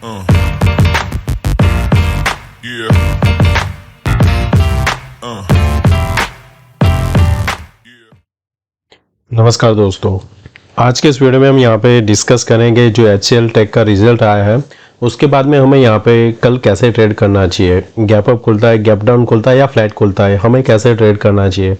Uh, yeah. Yeah. नमस्कार दोस्तों, आज के इस वीडियो में हम यहाँ पे डिस्कस करेंगे जो HCL टेक का रिजल्ट आया है। उसके बाद में हमें यहाँ पे कल कैसे ट्रेड करना चाहिए, गैप अप खुलता है, गैप डाउन खुलता है या फ्लैट खुलता है, हमें कैसे ट्रेड करना चाहिए।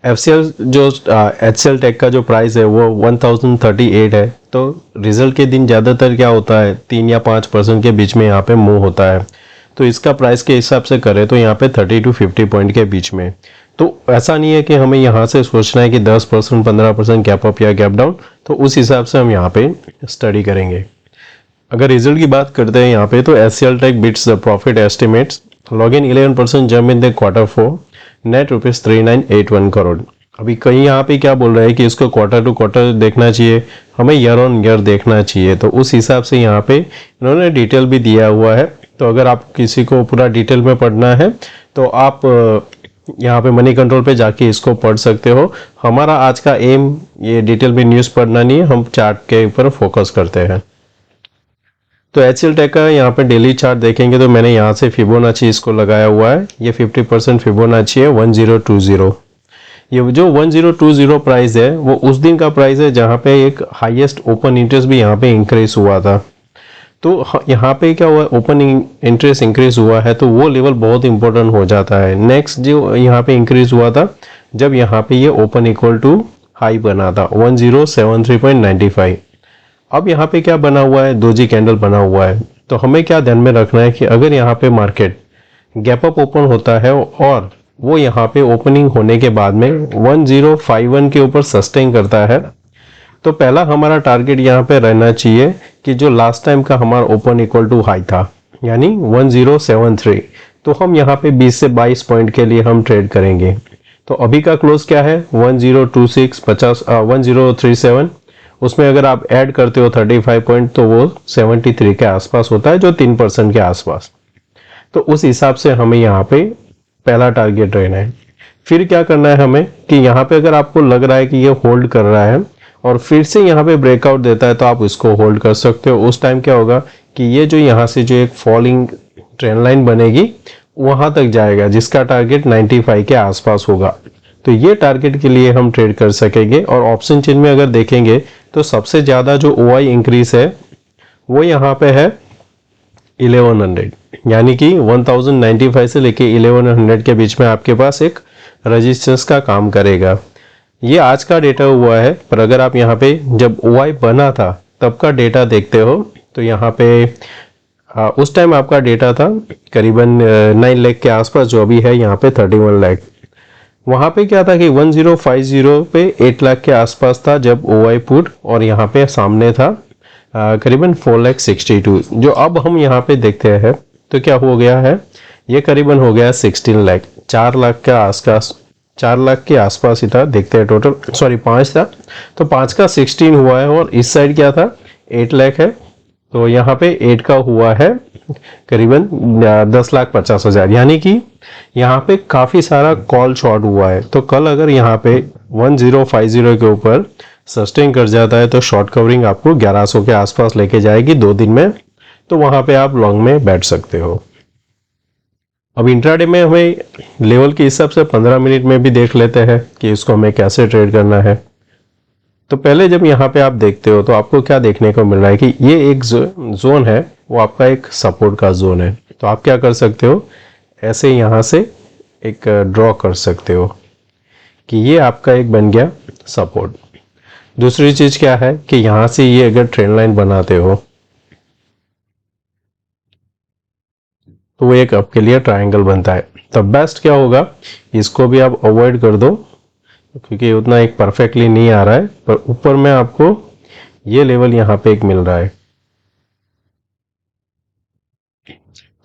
HCL टेक का जो प्राइस है वो 1038 है। तो रिजल्ट के दिन ज़्यादातर क्या होता है 3 या 5% के बीच में यहाँ पे मूव होता है। तो इसका प्राइस के हिसाब से करें तो यहाँ पे 30 to 50 पॉइंट के बीच में। तो ऐसा नहीं है कि हमें यहाँ से सोचना है कि 10% 15% गैप अप या गैप डाउन, तो उस हिसाब से हम यहाँ पे स्टडी करेंगे। अगर रिजल्ट की बात करते हैं यहाँ पे तो HCL tech beats the profit estimates, log in 11% jump in the Q4, net ₹3981 crore. अभी कहीं यहाँ पे क्या बोल रहे हैं कि इसको क्वार्टर टू क्वार्टर देखना चाहिए, हमें ईयर ऑन ईयर देखना चाहिए। तो उस हिसाब से यहाँ पे इन्होंने डिटेल भी दिया हुआ है। तो अगर आप किसी को पूरा डिटेल में पढ़ना है तो आप यहाँ पे मनी कंट्रोल पे जाके इसको पढ़ सकते हो। हमारा आज का एम ये डिटेल में न्यूज़ पढ़ना नहीं है, हम चार्ट के ऊपर फोकस करते हैं। तो HCL टेक का यहाँ पे डेली चार्ट देखेंगे तो मैंने यहाँ से फिबोनाची इसको लगाया हुआ है। ये 50% फिबोनाची है 1020। ये जो 1020 प्राइस है वो उस दिन का प्राइस है जहाँ पे एक हाईएस्ट ओपन इंटरेस्ट भी यहाँ पे इंक्रीज हुआ था। तो यहाँ पे क्या हुआ, ओपन इंटरेस्ट इंक्रीज हुआ है तो वो लेवल बहुत इंपॉर्टेंट हो जाता है। नेक्स्ट जो यहाँ पे इंक्रीज हुआ था जब यहाँ पे ये ओपन इक्वल टू हाई बना था 1073.95। अब यहाँ पे क्या बना हुआ है, दोजी कैंडल बना हुआ है। तो हमें क्या ध्यान में रखना है कि अगर यहाँ पे मार्केट गैप अप ओपन होता है और वो यहाँ पे ओपनिंग होने के बाद में 1051 के ऊपर सस्टेन करता है तो पहला हमारा टारगेट यहाँ पे रहना चाहिए कि जो लास्ट टाइम का हमारा ओपन इक्वल टू हाई था यानी 1073। तो हम यहाँ पे 20 से 22 पॉइंट के लिए हम ट्रेड करेंगे। तो अभी का क्लोज क्या है 1037, उसमें अगर आप ऐड करते हो 35 पॉइंट तो वो 73 के आसपास होता है, जो 3% के आसपास। तो उस हिसाब से हमें यहाँ पे पहला टारगेट रहना है। फिर क्या करना है हमें कि यहाँ पे अगर आपको लग रहा है कि ये होल्ड कर रहा है और फिर से यहाँ पे ब्रेकआउट देता है तो आप इसको होल्ड कर सकते हो। उस टाइम क्या होगा कि ये जो यहाँ से जो एक फॉलिंग ट्रेंड लाइन बनेगी वहां तक जाएगा जिसका टारगेट 95 के आसपास होगा। तो ये टारगेट के लिए हम ट्रेड कर सकेंगे। और ऑप्शन चेन में अगर देखेंगे तो सबसे ज़्यादा जो OI इंक्रीज है वो यहाँ पे है 1100, यानी कि 1095 से लेके 1100 के बीच में आपके पास एक रेजिस्टेंस का काम करेगा। ये आज का डेटा हुआ है, पर अगर आप यहाँ पे जब OI बना था तब का डेटा देखते हो तो यहाँ पे उस टाइम आपका डेटा था करीबन 9 लाख के आसपास, जो अभी है यहाँ पे 31 लाख। वहाँ पे क्या था कि 1050 पे 8 लाख के आसपास था जब OI पुट, और यहाँ पे सामने था करीबन 4,62,000। जो अब हम यहाँ पे देखते हैं तो क्या हो गया है, ये करीबन हो गया 16 लाख, 4 लाख के आसपास, 4 लाख के आसपास ही था। देखते हैं टोटल, सॉरी 5 था तो 5 का 16 हुआ है, और इस साइड क्या था 8 लाख है तो यहाँ पे 8 का हुआ है करीबन 10,50,000, यानी कि यहाँ पे काफ़ी सारा कॉल शॉर्ट हुआ है। तो कल अगर यहाँ पे 1050 के ऊपर सस्टेन कर जाता है तो शॉर्ट कवरिंग आपको 1100 के आसपास लेके जाएगी 2 दिन में, तो वहाँ पे आप लॉन्ग में बैठ सकते हो। अब इंट्राडे में हमें लेवल के हिसाब से 15 मिनट में भी देख लेते हैं कि इसको हमें कैसे ट्रेड करना है। तो पहले जब यहाँ पे आप देखते हो तो आपको क्या देखने को मिल रहा है कि ये एक जोन है, वो आपका एक सपोर्ट का जोन है। तो आप क्या कर सकते हो, ऐसे यहाँ से एक ड्रॉ कर सकते हो कि ये आपका एक बन गया सपोर्ट। दूसरी चीज़ क्या है कि यहाँ से ये अगर ट्रेंड लाइन बनाते हो तो वो एक आपके लिए ट्रायंगल बनता है। तो बेस्ट क्या होगा, इसको भी आप अवॉइड कर दो क्योंकि उतना एक परफेक्टली नहीं आ रहा है, पर ऊपर में आपको ये लेवल यहाँ पे एक मिल रहा है।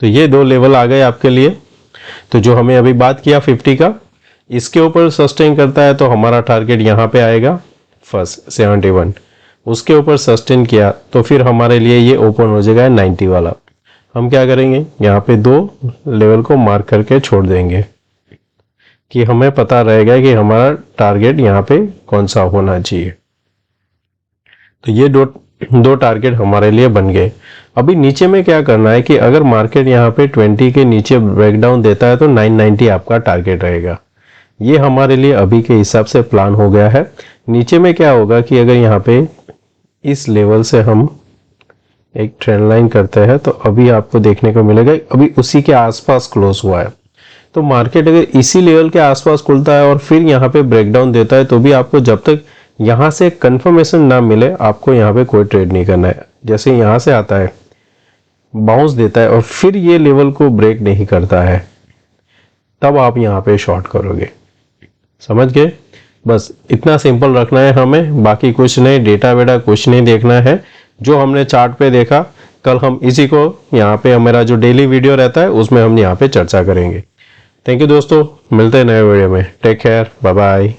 तो ये 2 लेवल आ गए आपके लिए। तो जो हमें अभी बात किया 50 का, इसके ऊपर सस्टेन करता है तो हमारा टारगेट यहाँ पे आएगा फर्स्ट 71। उसके ऊपर सस्टेन किया तो फिर हमारे लिए ये ओपन हो जाएगा 90 वाला। हम क्या करेंगे, यहाँ पे 2 लेवल को मार्क करके छोड़ देंगे कि हमें पता रहेगा कि हमारा टारगेट यहाँ पे कौन सा होना चाहिए। तो ये दो टारगेट हमारे लिए बन गए। अभी नीचे में क्या करना है कि अगर मार्केट यहाँ पे 20 के नीचे ब्रेकडाउन देता है तो 990 आपका टारगेट रहेगा। ये हमारे लिए अभी के हिसाब से प्लान हो गया है। नीचे में क्या होगा कि अगर यहाँ पे इस लेवल से हम एक ट्रेंड लाइन करते हैं तो अभी आपको देखने को मिलेगा अभी उसी के आसपास क्लोज हुआ है। तो मार्केट अगर इसी लेवल के आसपास खुलता है और फिर यहाँ पे ब्रेकडाउन देता है तो भी आपको जब तक यहाँ से कंफर्मेशन ना मिले आपको यहाँ पे कोई ट्रेड नहीं करना है। जैसे यहाँ से आता है, बाउंस देता है और फिर ये लेवल को ब्रेक नहीं करता है, तब आप यहाँ पे शॉर्ट करोगे। समझ गए? बस इतना सिंपल रखना है हमें, बाकी कुछ नहीं, डेटा वेटा कुछ नहीं देखना है। जो हमने चार्ट पे देखा कल हम इसी को यहाँ पे हमारा जो डेली वीडियो रहता है उसमें हम यहाँ पे चर्चा करेंगे। थैंक यू दोस्तों, मिलते हैं नए वीडियो में। Take care, bye bye.